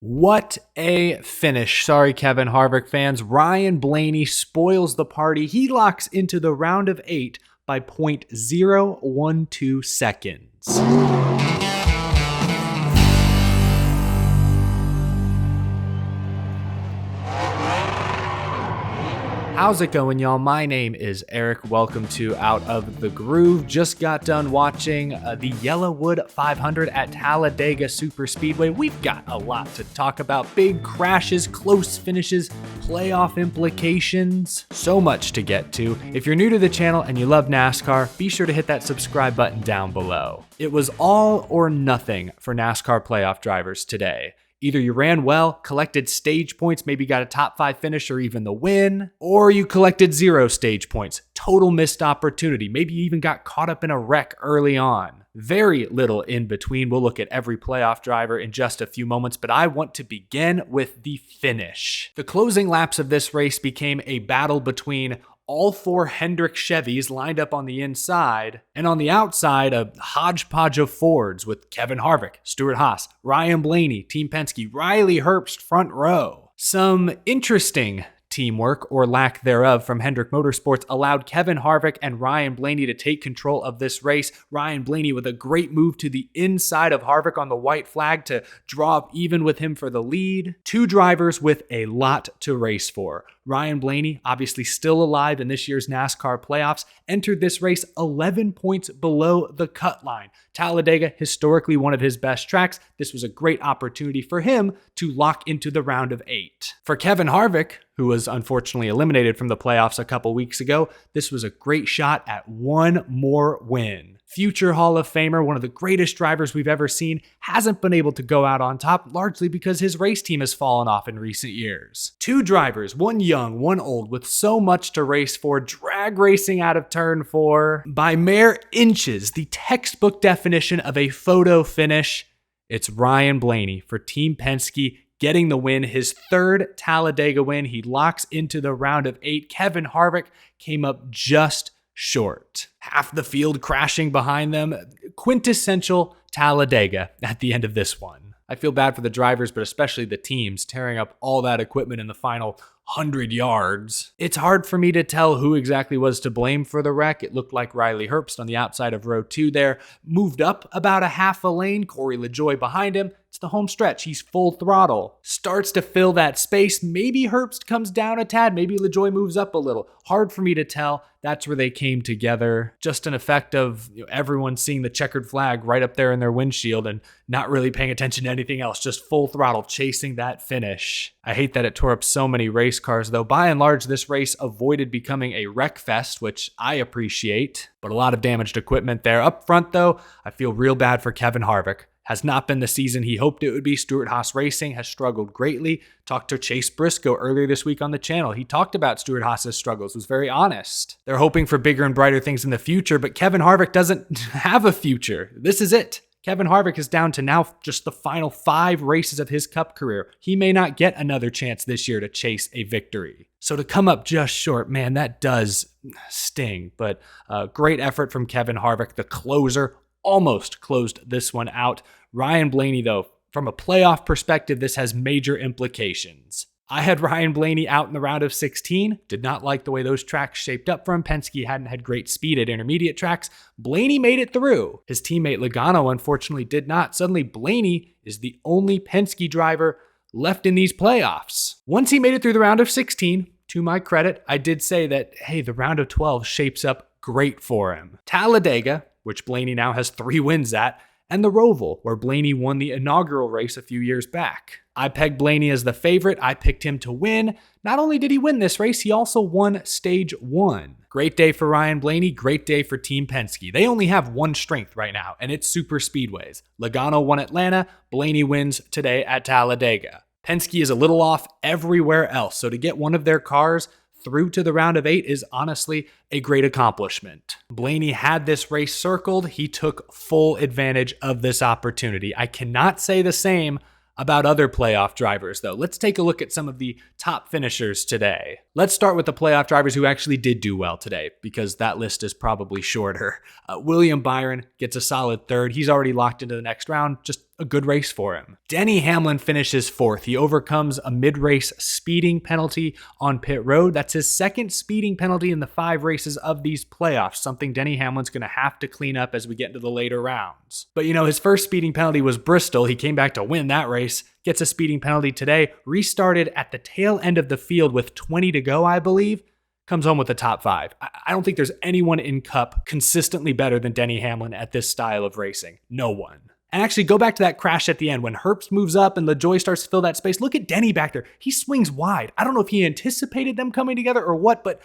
What a finish. Sorry, Kevin Harvick fans. Ryan Blaney spoils the party. He locks into the round of 8 by .012 seconds. How's it going, y'all? My name is Eric. Welcome to Out of the Groove. Just got done watching the Yellowwood 500 at Talladega Superspeedway. We've got a lot to talk about. Big crashes, close finishes, playoff implications. So much to get to. If you're new to the channel and you love NASCAR, be sure to hit that subscribe button down below. It was all or nothing for NASCAR playoff drivers today. Either you ran well, collected stage points, maybe got a top 5 finish or even the win, or you collected 0 stage points. Total missed opportunity. Maybe you even got caught up in a wreck early on. Very little in between. We'll look at every playoff driver in just a few moments, but I want to begin with the finish. The closing laps of this race became a battle between all 4 Hendrick Chevys lined up on the inside, and on the outside, a hodgepodge of Fords with Kevin Harvick, Stewart-Haas, Ryan Blaney, Team Penske, Riley Herbst front row. Some interesting teamwork, or lack thereof, from Hendrick Motorsports allowed Kevin Harvick and Ryan Blaney to take control of this race. Ryan Blaney with a great move to the inside of Harvick on the white flag to draw up even with him for the lead. 2 drivers with a lot to race for. Ryan Blaney, obviously still alive in this year's NASCAR playoffs, entered this race 11 points below the cut line. Talladega, historically one of his best tracks, this was a great opportunity for him to lock into the round of 8. For Kevin Harvick, who was unfortunately eliminated from the playoffs a couple weeks ago, this was a great shot at one more win. Future Hall of Famer, one of the greatest drivers we've ever seen, hasn't been able to go out on top, largely because his race team has fallen off in recent years. 2 drivers, one young, one old, with so much to race for, drag racing out of turn 4. By mere inches, the textbook definition of a photo finish, it's Ryan Blaney for Team Penske, getting the win, his 3rd Talladega win. He locks into the round of 8. Kevin Harvick came up just short. Half the field crashing behind them. Quintessential Talladega at the end of this one. I feel bad for the drivers, but especially the teams, tearing up all that equipment in the final 100 yards. It's hard for me to tell who exactly was to blame for the wreck. It looked like Riley Herbst on the outside of row 2 there, moved up about a half a lane, Corey LaJoie behind him. It's the home stretch. He's full throttle. Starts to fill that space. Maybe Herbst comes down a tad. Maybe LaJoie moves up a little. Hard for me to tell. That's where they came together. Just an effect of everyone seeing the checkered flag right up there in their windshield and not really paying attention to anything else. Just full throttle chasing that finish. I hate that it tore up so many race cars, though. By and large, this race avoided becoming a wreck fest, which I appreciate, but a lot of damaged equipment there. Up front, though, I feel real bad for Kevin Harvick. Has not been the season he hoped it would be. Stewart-Haas Racing has struggled greatly. Talked to Chase Briscoe earlier this week on the channel. He talked about Stewart-Haas's struggles, was very honest. They're hoping for bigger and brighter things in the future, but Kevin Harvick doesn't have a future. This is it. Kevin Harvick is down to now just the final 5 races of his Cup career. He may not get another chance this year to chase a victory. So to come up just short, man, that does sting. But great effort from Kevin Harvick, the closer. Almost closed this one out. Ryan Blaney, though, from a playoff perspective, this has major implications. I had Ryan Blaney out in the round of 16. Did not like the way those tracks shaped up for him. Penske hadn't had great speed at intermediate tracks. Blaney made it through. His teammate Logano, unfortunately, did not. Suddenly, Blaney is the only Penske driver left in these playoffs. Once he made it through the round of 16, to my credit, I did say that, hey, the round of 12 shapes up great for him. Talladega, which Blaney now has 3 wins at, and the Roval, where Blaney won the inaugural race a few years back. I pegged Blaney as the favorite. I picked him to win. Not only did he win this race, he also won stage 1. Great day for Ryan Blaney, great day for Team Penske. They only have one strength right now, and it's super speedways. Logano won Atlanta, Blaney wins today at Talladega. Penske is a little off everywhere else, so to get one of their cars through to the round of 8 is honestly a great accomplishment. Blaney had this race circled. He took full advantage of this opportunity. I cannot say the same about other playoff drivers, though. Let's take a look at some of the top finishers today. Let's start with the playoff drivers who actually did do well today, because that list is probably shorter. William Byron gets a solid third. He's already locked into the next round. Just a good race for him. Denny Hamlin finishes 4th. He overcomes a mid-race speeding penalty on pit road. That's his second speeding penalty in the 5 races of these playoffs, something Denny Hamlin's going to have to clean up as we get into the later rounds. But his first speeding penalty was Bristol. He came back to win that race, gets a speeding penalty today, restarted at the tail end of the field with 20 to go, I believe. Comes home with the top 5. I don't think there's anyone in Cup consistently better than Denny Hamlin at this style of racing. No one. And actually, go back to that crash at the end when Herbst moves up and LaJoie starts to fill that space. Look at Denny back there. He swings wide. I don't know if he anticipated them coming together or what, but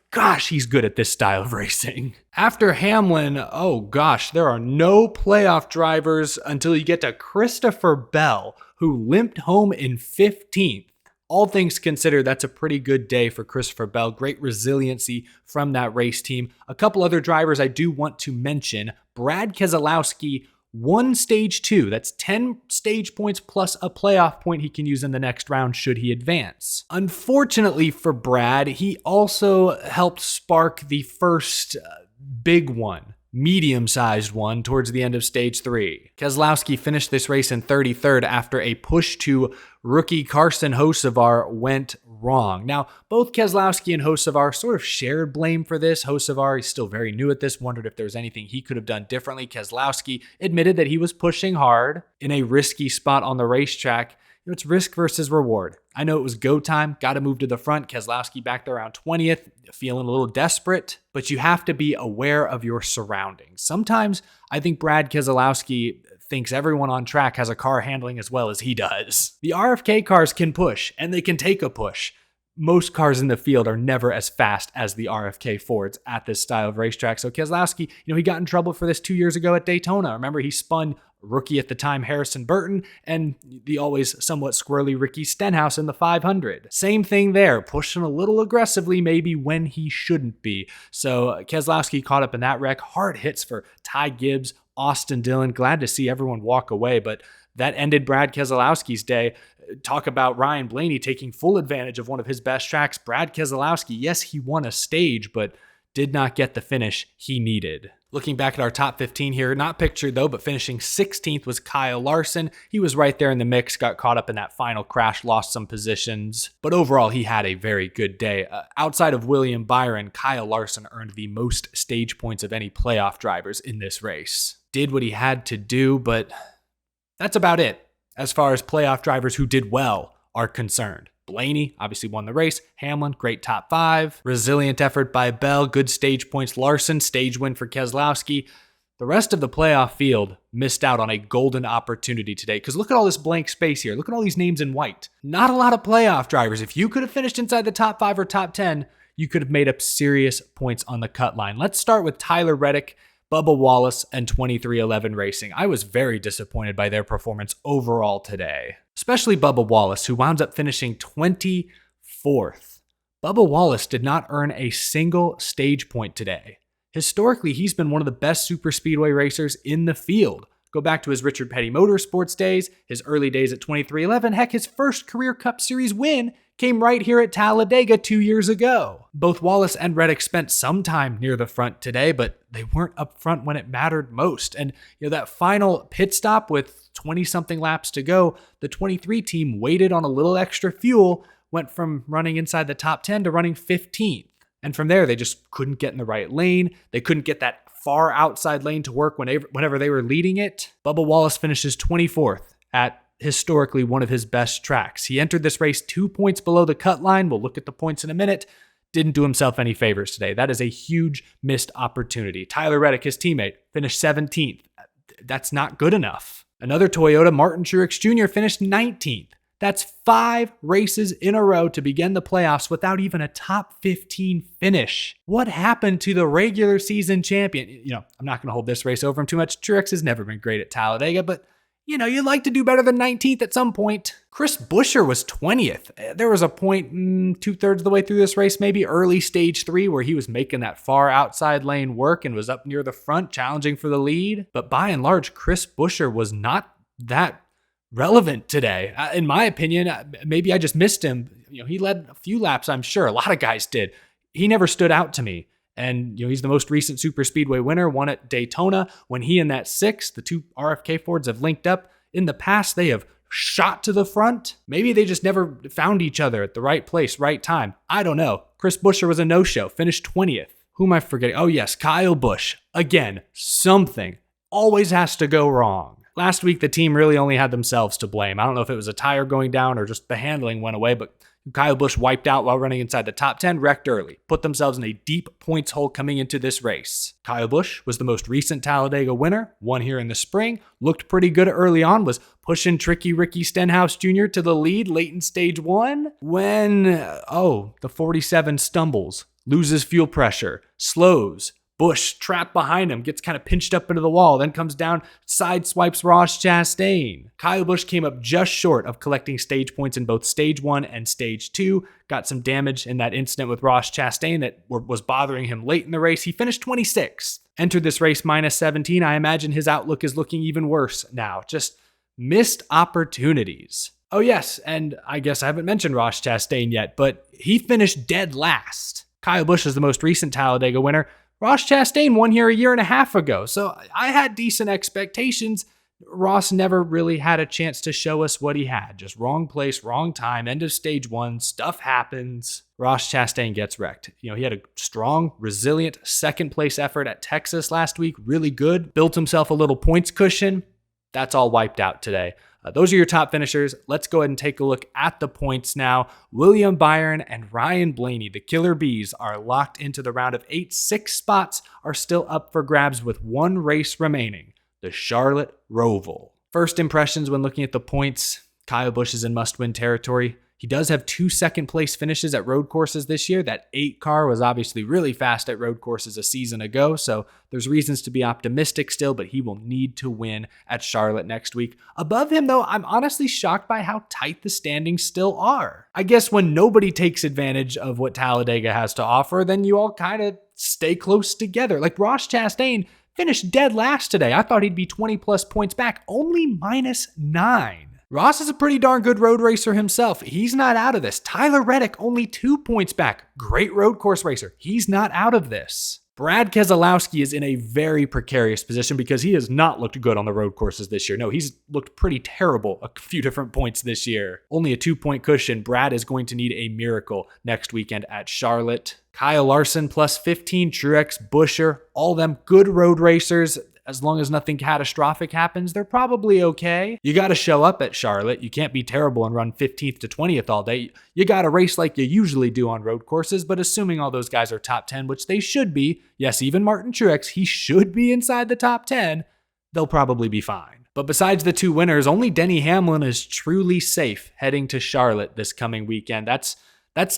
gosh, he's good at this style of racing. After Hamlin, oh gosh, there are no playoff drivers until you get to Christopher Bell, who limped home in 15th. All things considered, that's a pretty good day for Christopher Bell. Great resiliency from that race team. A couple other drivers I do want to mention. Brad Keselowski won stage 2. That's 10 stage points plus a playoff point he can use in the next round should he advance. Unfortunately for Brad, he also helped spark the first big one, medium-sized one, towards the end of stage 3. Keselowski finished this race in 33rd after a push to rookie Carson Hocevar went wrong. Now, both Keselowski and Hocevar sort of shared blame for this. Hocevar is still very new at this, wondered if there was anything he could have done differently. Keselowski admitted that he was pushing hard in a risky spot on the racetrack. It's risk versus reward. I know it was go time, got to move to the front. Keselowski back there around 20th, feeling a little desperate, but you have to be aware of your surroundings. Sometimes I think Brad Keselowski thinks everyone on track has a car handling as well as he does. The RFK cars can push, and they can take a push. Most cars in the field are never as fast as the RFK Fords at this style of racetrack. So Keselowski, he got in trouble for this 2 years ago at Daytona. Remember, he spun rookie at the time Harrison Burton and the always somewhat squirrely Ricky Stenhouse in the 500. Same thing there, pushing a little aggressively maybe when he shouldn't be. So Keselowski caught up in that wreck. Hard hits for Ty Gibbs, Austin Dillon. Glad to see everyone walk away, but that ended Brad Keselowski's day. Talk about Ryan Blaney taking full advantage of one of his best tracks. Brad Keselowski, yes, he won a stage, but did not get the finish he needed. Looking back at our top 15 here, not pictured though, but finishing 16th was Kyle Larson. He was right there in the mix, got caught up in that final crash, lost some positions. But overall, he had a very good day. Outside of William Byron, Kyle Larson earned the most stage points of any playoff drivers in this race. Did what he had to do, but that's about it as far as playoff drivers who did well are concerned. Blaney obviously won the race. Hamlin, great top 5. Resilient effort by Bell, good stage points. Larson, stage win for Keselowski. The rest of the playoff field missed out on a golden opportunity today because look at all this blank space here. Look at all these names in white. Not a lot of playoff drivers. If you could have finished inside the top 5 or top 10, you could have made up serious points on the cut line. Let's start with Tyler Reddick, Bubba Wallace, and 23XI Racing. I was very disappointed by their performance overall today, especially Bubba Wallace, who wound up finishing 24th. Bubba Wallace did not earn a single stage point today. Historically, he's been one of the best superspeedway racers in the field. Go back to his Richard Petty Motorsports days, his early days at 23XI. Heck, his first career Cup Series win came right here at Talladega 2 years ago. Both Wallace and Reddick spent some time near the front today, but they weren't up front when it mattered most. And that final pit stop with 20-something laps to go, the 23 team waited on a little extra fuel, went from running inside the top 10 to running 15th. And from there, they just couldn't get in the right lane. They couldn't get that far outside lane to work whenever they were leading it. Bubba Wallace finishes 24th at historically one of his best tracks. He entered this race 2 points below the cut line. We'll look at the points in a minute. Didn't do himself any favors today. That is a huge missed opportunity. Tyler Reddick, his teammate, finished 17th. That's not good enough. Another Toyota, Martin Truex Jr., finished 19th. That's 5 races in a row to begin the playoffs without even a top 15 finish. What happened to the regular season champion? I'm not going to hold this race over him too much. Truex has never been great at Talladega, but you'd like to do better than 19th at some point. Chris Buescher was 20th. There was a point 2/3 of the way through this race, maybe early stage 3, where he was making that far outside lane work and was up near the front, challenging for the lead. But by and large, Chris Buescher was not that relevant today. In my opinion, maybe I just missed him. He led a few laps, I'm sure. A lot of guys did. He never stood out to me. And he's the most recent super speedway winner, won at Daytona. When he and that 6, the 2 RFK Fords have linked up, In the past, they have shot to the front. Maybe they just never found each other at the right place, right time. I don't know. Chris Buescher was a no-show, finished 20th. Who am I forgetting? Oh yes, Kyle Busch. Again, something always has to go wrong. Last week, the team really only had themselves to blame. I don't know if it was a tire going down or just the handling went away, but Kyle Busch wiped out while running inside the top 10, wrecked early, put themselves in a deep points hole coming into this race. Kyle Busch was the most recent Talladega winner, won here in the spring, looked pretty good early on, was pushing tricky Ricky Stenhouse Jr. to the lead late in stage 1 when, the 47 stumbles, loses fuel pressure, slows. Busch trapped behind him, gets kind of pinched up into the wall, then comes down, side swipes Busch Chastain. Kyle Busch came up just short of collecting stage points in both stage 1 and stage 2. Got some damage in that incident with Busch Chastain that was bothering him late in the race. He finished 26th. Entered this race minus 17. I imagine his outlook is looking even worse now. Just missed opportunities. Oh yes, and I guess I haven't mentioned Busch Chastain yet, but he finished dead last. Kyle Busch is the most recent Talladega winner. Busch Chastain won here a year and a half ago, so I had decent expectations. Ross never really had a chance to show us what he had. Just wrong place, wrong time, end of stage 1, stuff happens. Busch Chastain gets wrecked. He had a strong, resilient second place effort at Texas last week, really good, built himself a little points cushion. That's all wiped out today. Those are your top finishers. Let's go ahead and take a look at the points now. William Byron and Ryan Blaney, the Killer Bees, are locked into the round of 8. 6 spots are still up for grabs with 1 race remaining, the Charlotte Roval. First impressions when looking at the points, Kyle Busch is in must-win territory. He does have 2 second-place finishes at road courses this year. That 8 car was obviously really fast at road courses a season ago, so there's reasons to be optimistic still, but he will need to win at Charlotte next week. Above him, though, I'm honestly shocked by how tight the standings still are. I guess when nobody takes advantage of what Talladega has to offer, then you all kind of stay close together. Like Busch Chastain finished dead last today. I thought he'd be 20-plus points back, only minus 9. Ross is a pretty darn good road racer himself. He's not out of this. Tyler Reddick, only 2 points back. Great road course racer. He's not out of this. Brad Keselowski is in a very precarious position because he has not looked good on the road courses this year. No, he's looked pretty terrible a few different points this year. Only a 2-point cushion. Brad is going to need a miracle next weekend at Charlotte. Kyle Larson plus 15, Truex, Buescher, all them good road racers. As long as nothing catastrophic happens, they're probably okay. You got to show up at Charlotte. You can't be terrible and run 15th to 20th all day. You got to race like you usually do on road courses, but assuming all those guys are top 10, which they should be, yes, even Martin Truex, he should be inside the top 10, they'll probably be fine. But besides the 2 winners, only Denny Hamlin is truly safe heading to Charlotte this coming weekend. That's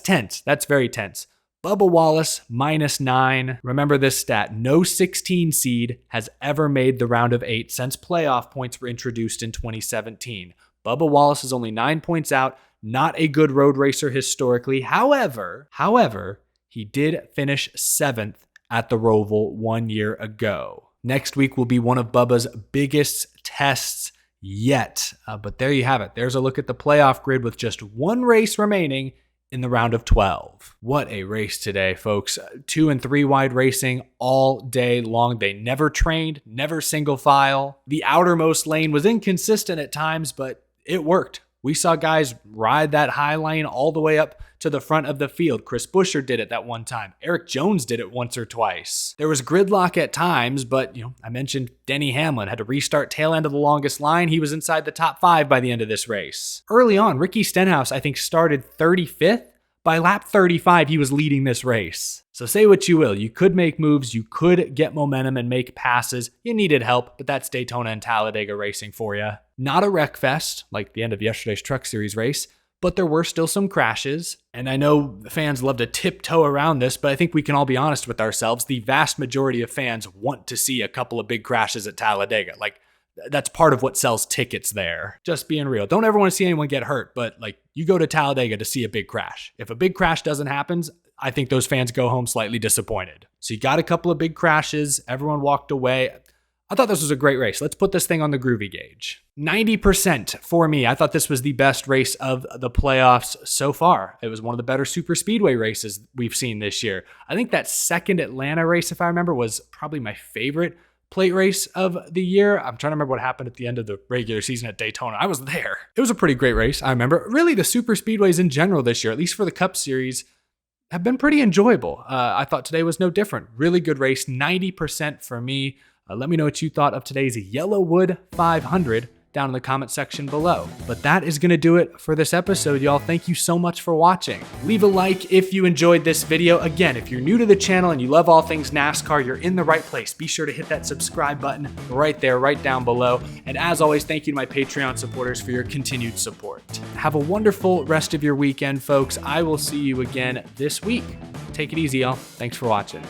tense. That's very tense. Bubba Wallace, minus 9. Remember this stat. No 16 seed has ever made the round of 8 since playoff points were introduced in 2017. Bubba Wallace is only 9 points out. Not a good road racer historically. However, he did finish 7th at the Roval 1 year ago. Next week will be one of Bubba's biggest tests yet. But there you have it. There's a look at the playoff grid with just 1 race remaining in the round of 12. What a race today, folks. 2 and 3 wide racing all day long. They never trained, never single file. The outermost lane was inconsistent at times, but it worked. We saw guys ride that high lane all the way up to the front of the field. Chris Buescher did it that one time. Eric Jones did it once or twice. There was gridlock at times, but I mentioned Denny Hamlin had to restart tail end of the longest line. He was inside the top 5 by the end of this race. Early on, Ricky Stenhouse, I think, started 35th. By lap 35, he was leading this race. So say what you will, you could make moves, you could get momentum and make passes. You needed help, but that's Daytona and Talladega racing for you. Not a wreck fest like the end of yesterday's Truck Series race, but there were still some crashes. And I know fans love to tiptoe around this, but I think we can all be honest with ourselves. The vast majority of fans want to see a couple of big crashes at Talladega. That's part of what sells tickets there. Just being real. Don't ever want to see anyone get hurt, but you go to Talladega to see a big crash. If a big crash doesn't happen, I think those fans go home slightly disappointed. So you got a couple of big crashes. Everyone walked away. I thought this was a great race. Let's put this thing on the groovy gauge. 90% for me. I thought this was the best race of the playoffs so far. It was one of the better super speedway races we've seen this year. I think that second Atlanta race, if I remember, was probably my favorite plate race of the year. I'm trying to remember what happened at the end of the regular season at Daytona. I was there. It was a pretty great race. I remember really the super speedways in general this year, at least for the Cup Series, have been pretty enjoyable. I thought today was no different. Really good race, 90% for me. Let me know what you thought of today's Yellowwood 500 down in the comment section below. But that is gonna do it for this episode, y'all. Thank you so much for watching. Leave a like if you enjoyed this video. Again, if you're new to the channel and you love all things NASCAR, you're in the right place. Be sure to hit that subscribe button right there, right down below. And as always, thank you to my Patreon supporters for your continued support. Have a wonderful rest of your weekend, folks. I will see you again this week. Take it easy, y'all. Thanks for watching.